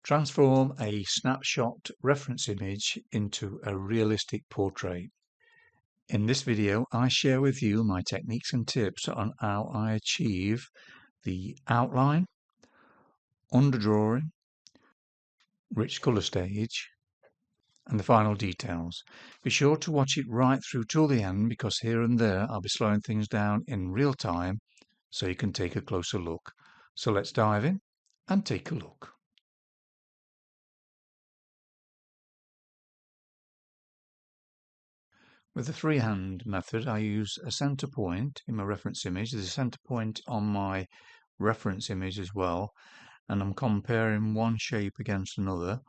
Transform a snapshot reference image into a realistic portrait. In this video, I share with you my techniques and tips on how I achieve the outline, underdrawing, rich colour stage, and the final details. Be sure to watch it right through till the end, because here and there I'll be slowing things down in real time so you can take a closer look. So let's dive in and take a look. With the freehand method, I use a center point in my reference image. There's a center point on my reference image as well, and I'm comparing one shape against another,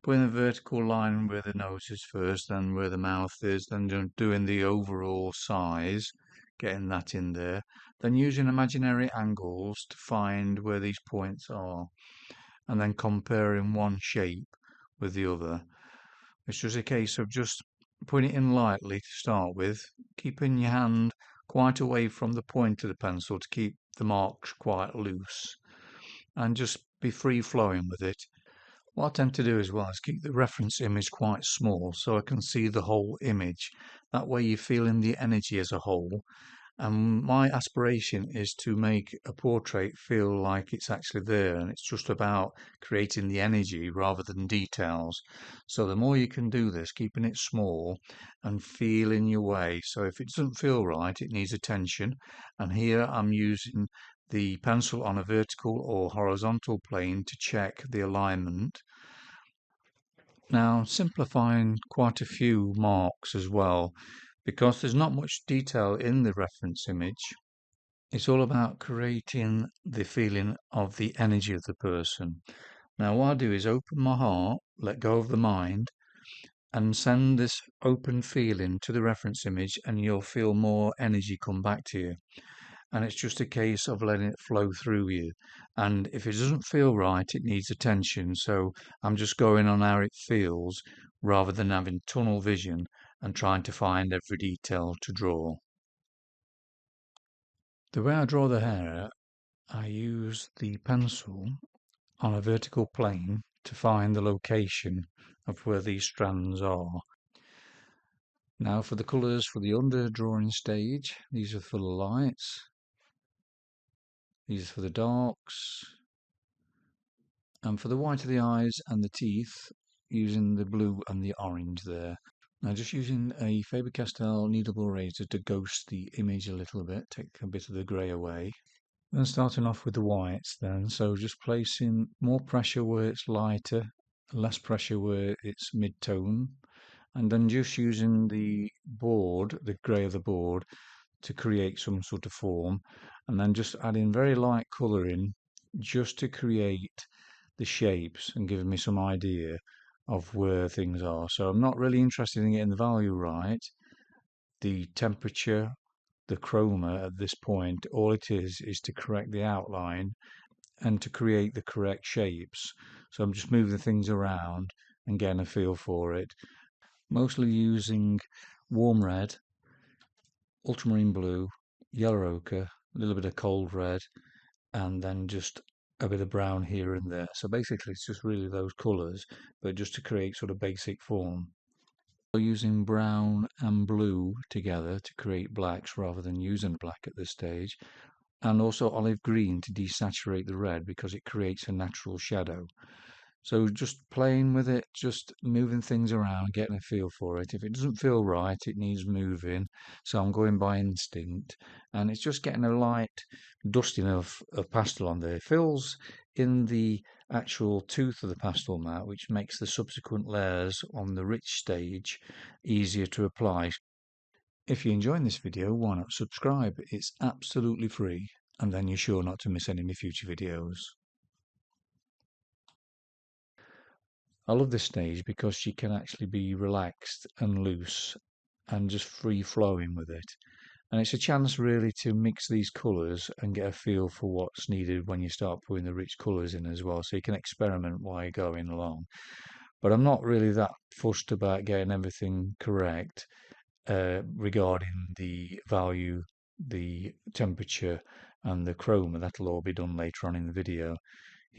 putting a vertical line where the nose is first, then where the mouth is, then doing the overall size, getting that in there, then using imaginary angles to find where these points are, and then comparing one shape with the other. It's just a case of just putting it in lightly to start with, keeping your hand quite away from the point of the pencil to keep the marks quite loose, and just be free flowing with it. What I tend to do as well is keep the reference image quite small so I can see the whole image. That way you're feeling the energy as a whole. And my aspiration is to make a portrait feel like it's actually there, and it's just about creating the energy rather than details. So the more you can do this, keeping it small and feeling your way. So if it doesn't feel right, it needs attention. And here I'm using the pencil on a vertical or horizontal plane to check the alignment. Now, simplifying quite a few marks as well, because there's not much detail in the reference image. It's all about creating the feeling of the energy of the person. Now, what I do is open my heart, let go of the mind, and send this open feeling to the reference image, and you'll feel more energy come back to you. And it's just a case of letting it flow through you. And if it doesn't feel right, it needs attention. So I'm just going on how it feels rather than having tunnel vision and trying to find every detail to draw. The way I draw the hair, I use the pencil on a vertical plane to find the location of where these strands are. Now for the colours for the under drawing stage, these are for the lights. These are for the darks, and for the white of the eyes and the teeth, using the blue and the orange there. Now just using a Faber-Castell kneadable razor to ghost the image a little bit, take a bit of the grey away. Then starting off with the whites then, so just placing more pressure where it's lighter, less pressure where it's mid-tone, and then just using the board, the grey of the board, to create some sort of form, and then just adding very light colouring just to create the shapes and giving me some idea of where things are. So I'm not really interested in getting the value right, the temperature, the chroma at this point. All it is to correct the outline and to create the correct shapes. So I'm just moving things around and getting a feel for it, mostly using warm red, ultramarine blue, yellow ochre, a little bit of cold red, and then just a bit of brown here and there. So basically it's just really those colours, but just to create sort of basic form. So using brown and blue together to create blacks rather than using black at this stage, and also olive green to desaturate the red because it creates a natural shadow. So just playing with it, just moving things around, getting a feel for it. If it doesn't feel right, it needs moving. So I'm going by instinct, and it's just getting a light dusting of pastel on there. It fills in the actual tooth of the pastel mat, which makes the subsequent layers on the rich stage easier to apply. If you're enjoying this video, why not subscribe? It's absolutely free, and then you're sure not to miss any of my future videos. I love this stage because she can actually be relaxed and loose and just free flowing with it. And it's a chance really to mix these colours and get a feel for what's needed when you start putting the rich colours in as well. So you can experiment while you're going along. But I'm not really that fussed about getting everything correct regarding the value, the temperature and the chroma. That'll all be done later on in the video.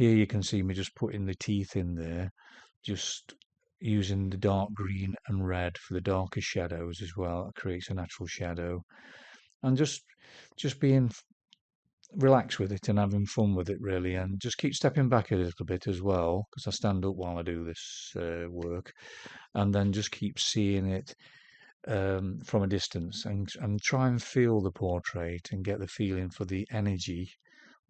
Here you can see me just putting the teeth in there, just using the dark green and red for the darker shadows as well. It creates a natural shadow, and just being relaxed with it and having fun with it really, and just keep stepping back a little bit as well because I stand up while I do this work, and then just keep seeing it from a distance, and try and feel the portrait and get the feeling for the energy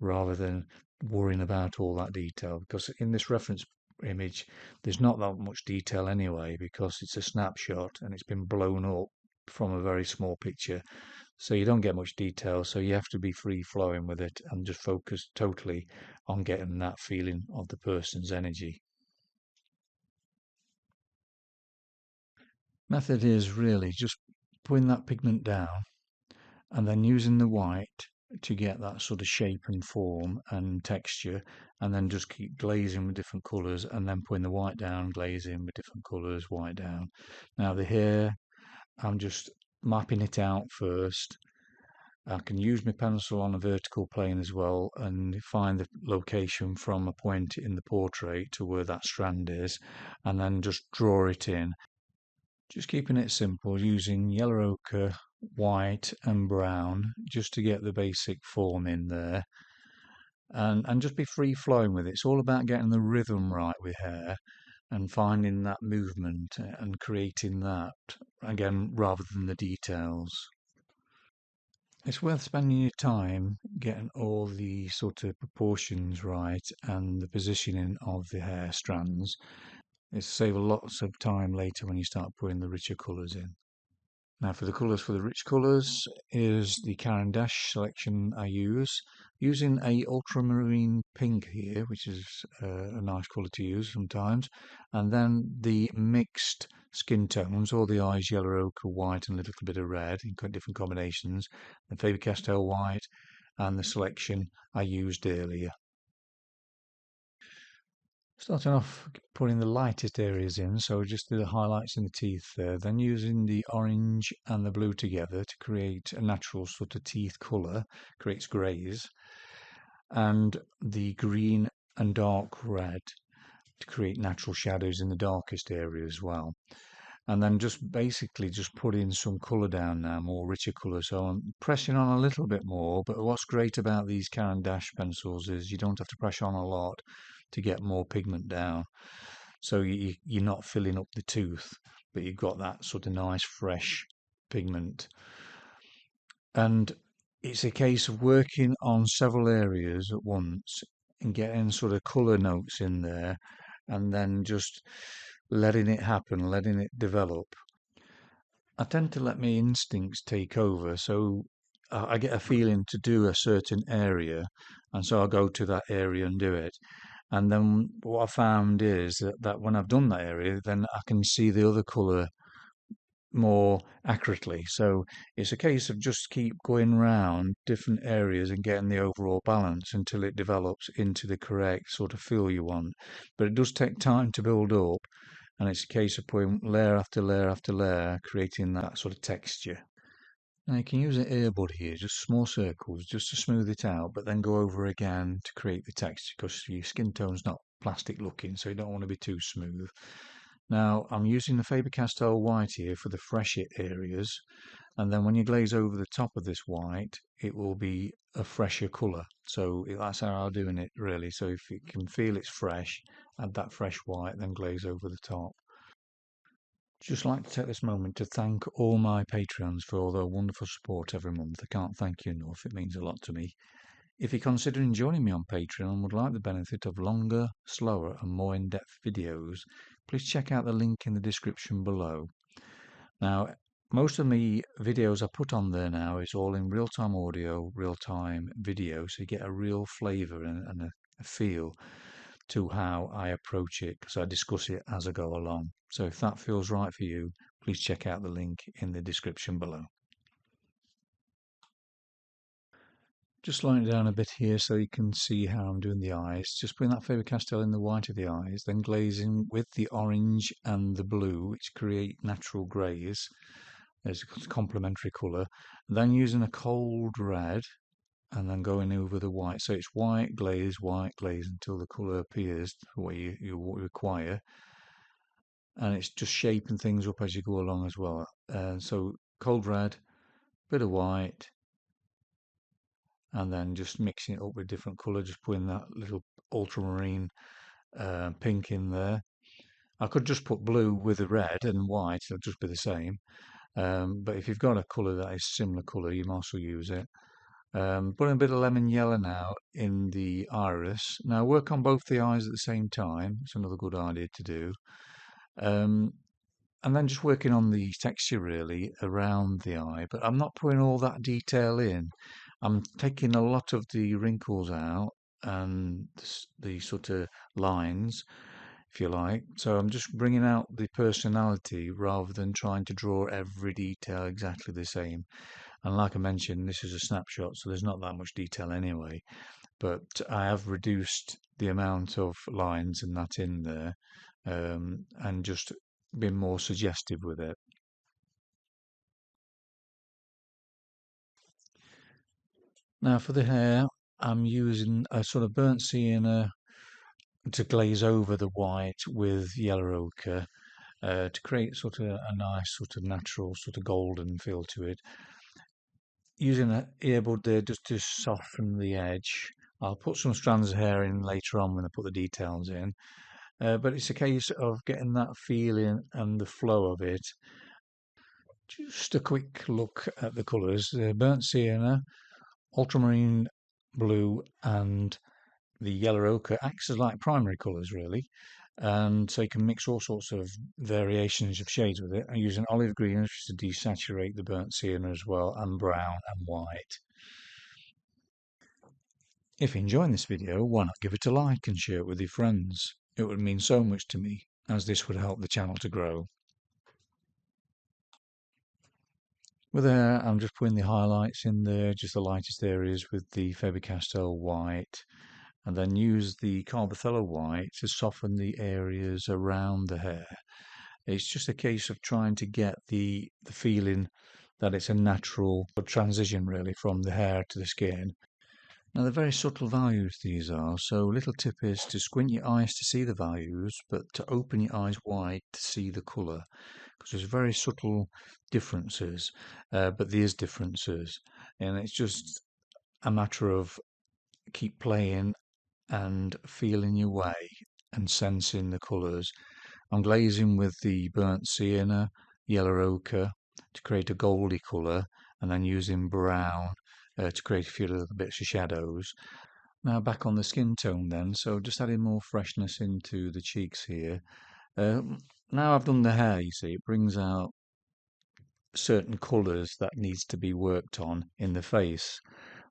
rather than worrying about all that detail, because in this reference image there's not that much detail anyway because it's a snapshot and it's been blown up from a very small picture, so you don't get much detail, so you have to be free flowing with it and just focus totally on getting that feeling of the person's energy. Method is really just putting that pigment down and then using the white to get that sort of shape and form and texture, and then just keep glazing with different colours and then putting the white down, glazing with different colours, white down. Now the hair, I'm just mapping it out first. I can use my pencil on a vertical plane as well and find the location from a point in the portrait to where that strand is, and then just draw it in. Just keeping it simple, using yellow ochre, white and brown just to get the basic form in there, and just be free flowing with it. It's all about getting the rhythm right with hair and finding that movement and creating that again rather than the details. It's worth spending your time getting all the sort of proportions right and the positioning of the hair strands. It saves lots of time later when you start putting the richer colours in. Now for the colours, for the rich colours is the Caran selection I use, using a ultramarine pink here, which is a nice colour to use sometimes, and then the mixed skin tones, all the eyes yellow, ochre, white and a little bit of red in different combinations, the Faber-Castell white and the selection I used earlier. Starting off putting the lightest areas in, so just the highlights in the teeth there, then using the orange and the blue together to create a natural sort of teeth colour, creates greys, and the green and dark red to create natural shadows in the darkest area as well. And then just basically just putting some colour down now, more richer colour. So I'm pressing on a little bit more, but what's great about these Caran pencils is you don't have to press on a lot to get more pigment down. So you're not filling up the tooth, but you've got that sort of nice fresh pigment. And it's a case of working on several areas at once and getting sort of colour notes in there, and then just letting it happen, letting it develop. I tend to let my instincts take over, so I get a feeling to do a certain area, and so I go to that area and do it. And then what I found is that when I've done that area, then I can see the other colour more accurately. So it's a case of just keep going round different areas and getting the overall balance until it develops into the correct sort of feel you want. But it does take time to build up, and it's a case of putting layer after layer after layer, creating that sort of texture. Now you can use an earbud here, just small circles, just to smooth it out, but then go over again to create the texture because your skin tone's not plastic looking, so you don't want to be too smooth. Now I'm using the Faber-Castell white here for the fresher areas, and then when you glaze over the top of this white, it will be a fresher colour. So that's how I'm doing it really. So if you can feel it's fresh, add that fresh white, then glaze over the top. Just like to take this moment to thank all my Patreons for all their wonderful support every month. I can't thank you enough. It means a lot to me. If you're considering joining me on Patreon and would like the benefit of longer, slower and more in-depth videos, please check out the link in the description below. Now, most of the videos I put on there now is all in real-time audio, real-time video, so you get a real flavour and a feel to how I approach it, because I discuss it as I go along. So if that feels right for you, please check out the link in the description below. Just slowing it down a bit here so you can see how I'm doing the eyes. Just putting that Faber-Castell in the white of the eyes, then glazing with the orange and the blue, which create natural greys. There's a complementary colour. Then using a cold red and then going over the white. So it's white glaze until the colour appears for what you require. And it's just shaping things up as you go along as well. So cold red, bit of white, and then just mixing it up with different colour, just putting that little ultramarine pink in there. I could just put blue with the red and white, it'll just be the same. But if you've got a colour that is similar colour, you might also use it. Putting a bit of lemon yellow now in the iris. Now work on both the eyes at the same time. It's another good idea to do. And then just working on the texture really around the eye, but I'm not putting all that detail in. I'm taking a lot of the wrinkles out and the sort of lines, if you like. So I'm just bringing out the personality rather than trying to draw every detail exactly the same. And like I mentioned, this is a snapshot, so there's not that much detail anyway. But I have reduced the amount of lines and that in there, and just been more suggestive with it. Now for the hair, I'm using a sort of burnt sienna to glaze over the white with yellow ochre, to create sort of a nice sort of natural sort of golden feel to it. Using an earbud there just to soften the edge. I'll put some strands of hair in later on when I put the details in. But it's a case of getting that feeling and the flow of it. Just a quick look at the colours. Burnt sienna, ultramarine blue, and the yellow ochre acts as like primary colours really. And so you can mix all sorts of variations of shades with it. I use an olive green just to desaturate the burnt sienna as well, and brown and white. If you're enjoying this video, why not give it a like and share it with your friends? It would mean so much to me, as this would help the channel to grow. With there, I'm just putting the highlights in there, just the lightest areas with the Faber-Castell white, and then use the Carbothello white to soften the areas around the hair. It's just a case of trying to get the feeling that it's a natural transition really from the hair to the skin. Now they're very subtle values these are, so little tip is to squint your eyes to see the values, but to open your eyes wide to see the colour, because there's very subtle differences, but there's differences, and it's just a matter of keep playing and feeling your way and sensing the colours. I'm glazing with the burnt sienna, yellow ochre to create a goldy colour, and then using brown to create a few little bits of shadows. Now back on the skin tone then, so just adding more freshness into the cheeks here. Now I've done the hair, you see, it brings out certain colours that needs to be worked on in the face.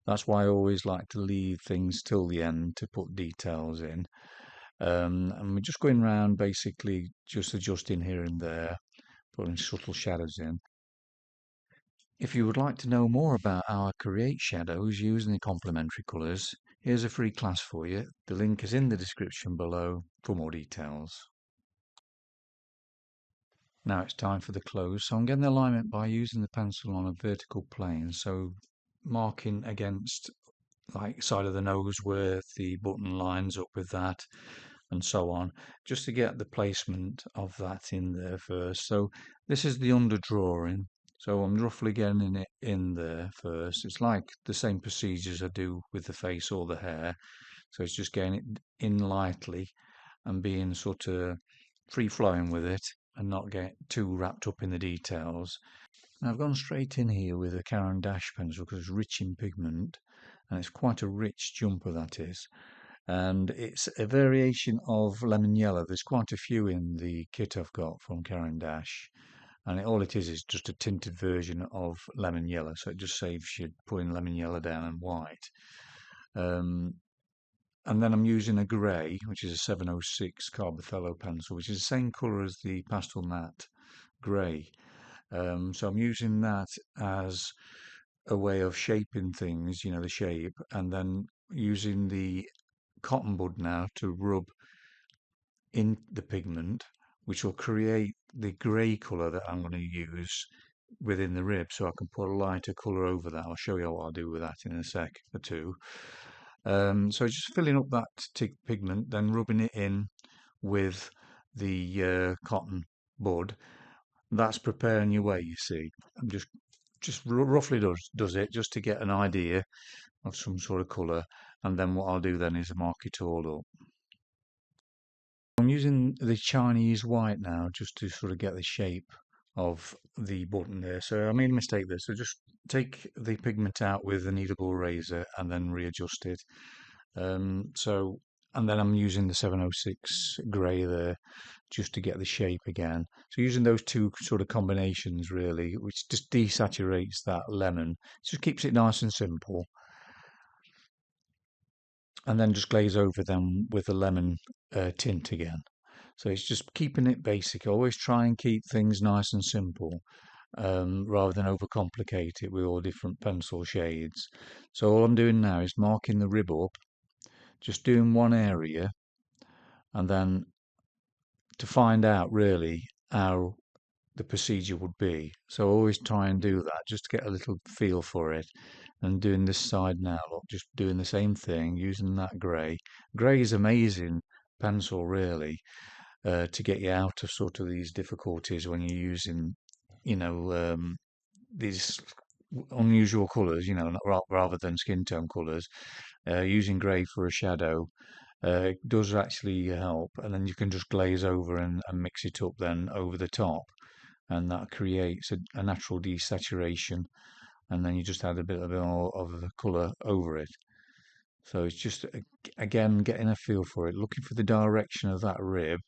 That's why I always like to leave things till the end to put details in. And we're just going around basically just adjusting here and there, putting subtle shadows in. If you would like to know more about how I create shadows using the complementary colours, here's a free class for you. The link is in the description below for more details. Now it's time for the close. So I'm getting the alignment by using the pencil on a vertical plane. So marking against like side of the nose where the button lines up with that and so on, just to get the placement of that in there first. So this is the underdrawing. So I'm roughly getting it in there first. It's like the same procedures I do with the face or the hair. So it's just getting it in lightly and being sort of free flowing with it and not get too wrapped up in the details. Now I've gone straight in here with a Caran dash pencil because it's rich in pigment, and it's quite a rich jumper that is. And it's a variation of lemon yellow. There's quite a few in the kit I've got from Caran dash, and all it is just a tinted version of lemon yellow, so it just saves you putting lemon yellow down and white. And then I'm using a grey, which is a 706 Carbothello pencil, which is the same colour as the pastel matte grey. So I'm using that as a way of shaping things, you know, the shape, and then using the cotton bud now to rub in the pigment, which will create the grey colour that I'm going to use within the rib, so I can put a lighter colour over that. I'll show you what I'll do with that in a sec or two. So just filling up that pigment, then rubbing it in with the cotton bud. That's preparing your way, you see. I'm just roughly does it just to get an idea of some sort of colour, and then what I'll do then is mark it all up. I'm using the Chinese white now just to sort of get the shape of the button there. So I made a mistake there. So just take the pigment out with a kneadable razor and then readjust it. And then I'm using the 706 grey there just to get the shape again. So using those two sort of combinations really, which just desaturates that lemon, just keeps it nice and simple. And then just glaze over them with the lemon tint again. So it's just keeping it basic. Always try and keep things nice and simple rather than overcomplicate it with all different pencil shades. So all I'm doing now is marking the rib up, just doing one area, and then to find out really how the procedure would be. So always try and do that just to get a little feel for it. And doing this side now, look, just doing the same thing, using that grey. Grey is amazing pencil really to get you out of sort of these difficulties when you're using, these unusual colours, rather than skin tone colours. Using grey for a shadow does actually help, and then you can just glaze over and mix it up then over the top, and that creates a natural desaturation, and then you just add a bit more of the colour over it. So it's just, again, getting a feel for it, looking for the direction of that rib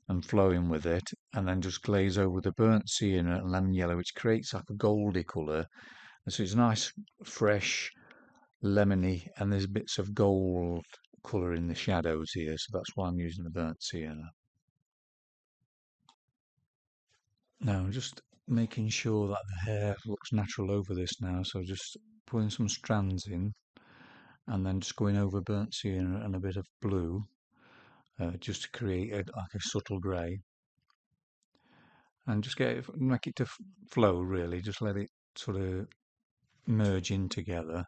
and flowing with it, and then just glaze over the burnt sienna and lemon yellow, which creates like a goldy colour. And so it's nice, fresh, lemony, and there's bits of gold colour in the shadows here, so that's why I'm using the burnt sienna. Now, just making sure that the hair looks natural over this now, so just putting some strands in, and then just going over burnt sienna and a bit of blue, just to create like a subtle grey. And just make it to flow really, just let it sort of merge in together.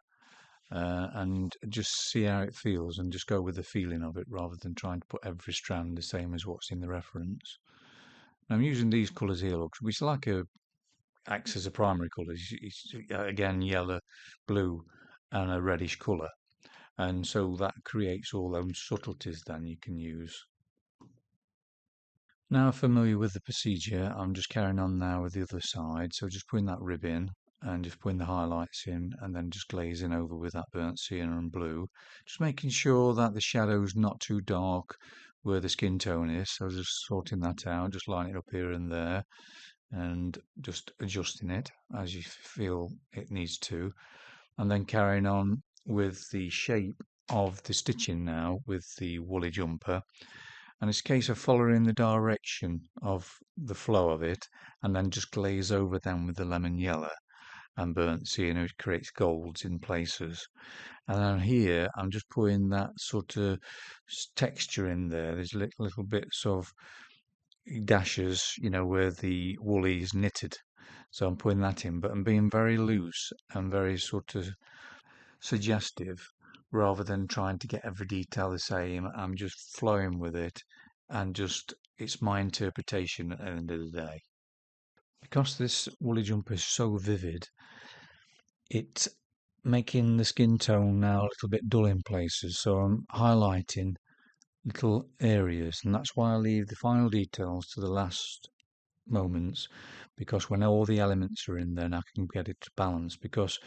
And just see how it feels and just go with the feeling of it rather than trying to put every strand the same as what's in the reference. Now I'm using these colours here, look, which acts as a primary colour. It's again yellow, blue, and a reddish colour, and so that creates all those subtleties then you can use. Now familiar with the procedure, I'm just carrying on now with the other side. So just putting that rib in and just putting the highlights in and then just glazing over with that burnt sienna and blue. Just making sure that the shadow's not too dark where the skin tone is. So just sorting that out, just lining it up here and there and just adjusting it as you feel it needs to. And then carrying on with the shape of the stitching now with the woolly jumper. And it's a case of following the direction of the flow of it and then just glaze over them with the lemon yellow and burnt sienna, it creates golds in places. And then here I'm just putting that sort of texture in there. There's little bits of dashes, where the woolly is knitted. So I'm putting that in, but I'm being very loose and very sort of suggestive rather than trying to get every detail the same. I'm just flowing with it and just it's my interpretation at the end of the day. Because this woolly jumper is so vivid, it's making the skin tone now a little bit dull in places. So I'm highlighting little areas, and that's why I leave the final details to the last moments, because when all the elements are in, then I can get it to balance. Because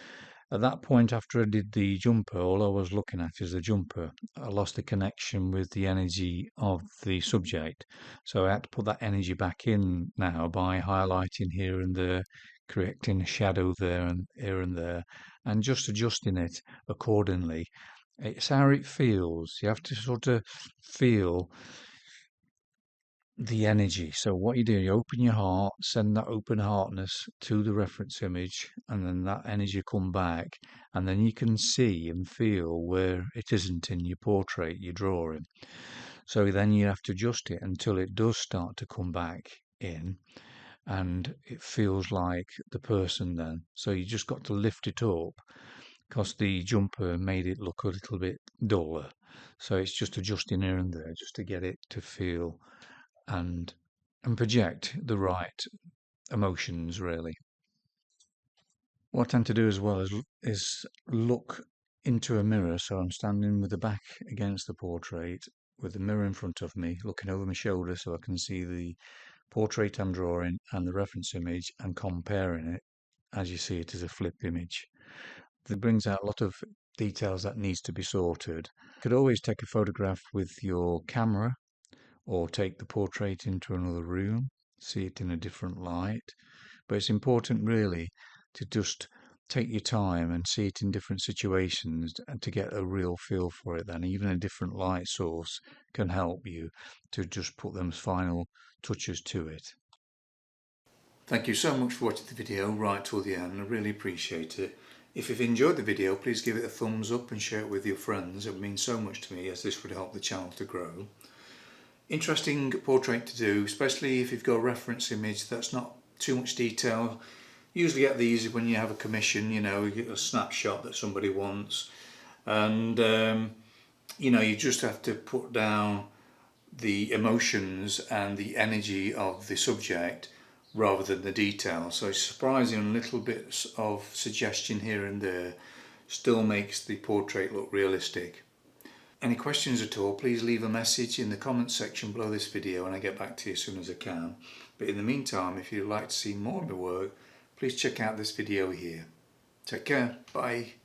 at that point, after I did the jumper, all I was looking at is the jumper. I lost the connection with the energy of the subject. So I had to put that energy back in now by highlighting here and there, correcting a shadow there and here and there, and just adjusting it accordingly. It's how it feels. You have to sort of feel the energy. So what you do, you open your heart, send that open heartness to the reference image, and then that energy come back, and then you can see and feel where it isn't in your portrait, your drawing. So then you have to adjust it until it does start to come back in, and it feels like the person then. So you just got to lift it up because the jumper made it look a little bit duller. So it's just adjusting here and there just to get it to feel and project the right emotions really. What I tend to do as well is look into a mirror. So I'm standing with the back against the portrait with the mirror in front of me, looking over my shoulder so I can see the portrait I'm drawing and the reference image and comparing it as you see it as a flip image. That brings out a lot of details that needs to be sorted. You could always take a photograph with your camera or take the portrait into another room, see it in a different light. But it's important really to just take your time and see it in different situations and to get a real feel for it. Then even a different light source can help you to just put those final touches to it. Thank you so much for watching the video right till the end. I really appreciate it. If you've enjoyed the video, please give it a thumbs up and share it with your friends. It would mean so much to me, as this would help the channel to grow. Interesting portrait to do, especially if you've got a reference image that's not too much detail. Usually get these when you have a commission, you get a snapshot that somebody wants, and you just have to put down the emotions and the energy of the subject rather than the detail. So surprising little bits of suggestion here and there still makes the portrait look realistic. Any questions at all, please leave a message in the comments section below this video and I'll get back to you as soon as I can. But in the meantime, if you'd like to see more of my work, please check out this video here. Take care. Bye.